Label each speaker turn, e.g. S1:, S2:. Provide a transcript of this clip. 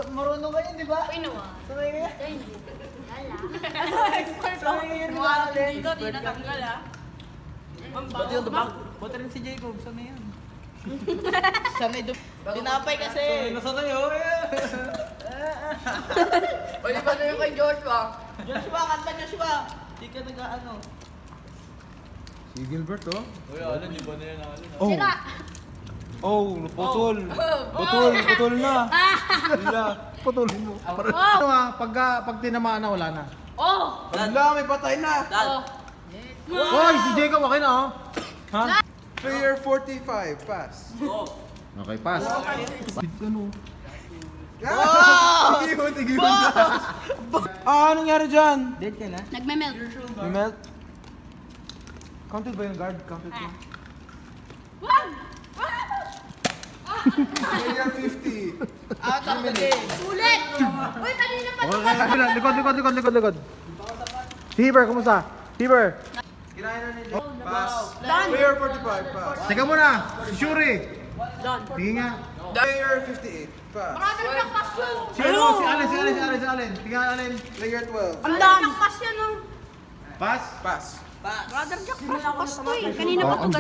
S1: Marunong kayo, di ba?
S2: Uy, nawa.
S1: Sabay kayo?
S2: Ay, hindi. Wala.
S1: Expert ako. Sabay kayo nag-aaral.
S2: Dito, di natanggal ah.
S1: Ba't yung dubak? Ba't rin si Jacob? Sana yan? Sanay tinapay kasi. Nasanay oh.
S2: Pwede ba na yung kay Joshua?
S1: Joshua, kanta Joshua. Di ka nag-ano.
S3: Si Gilbert, oh.
S4: Uy, Alan, di ba na yan, Alan?
S3: Oh.
S2: Sira.
S3: Oh, putol. Putol na. Wala. Putol mo. Ano pag tinamaan na, wala na.
S2: Oh!
S3: Wala, may patay na.
S2: Oh!
S3: Hoy, si Jacob, okay na, oh. Ha? Player 45, pass. Okay, pass. Ano?
S1: Wow!
S3: Tigil. Anong nangyari dyan?
S1: Dead ka na?
S2: Nagme-melt.
S3: May melt? Counted ba yung guard? Counted ba?
S2: Wag!
S3: Player 50.
S1: Out of the game.
S2: Ulit! Uy, kanina pa ito.
S3: Likod. Si Heber, kumusta? Heber. Kinain na nila. Pass. Player 45, pass. Teka muna, si Shuri.
S2: Don.
S3: Tingin nga. Player 58, pass.
S2: Marami ng pass yun.
S3: Si Allen. Tingin nga, Allen. Player 12.
S2: Ang dami ng pass yan, oh.
S3: Pass?
S4: Pass.
S2: Brother Jack, pass to eh. Kanina pa ito.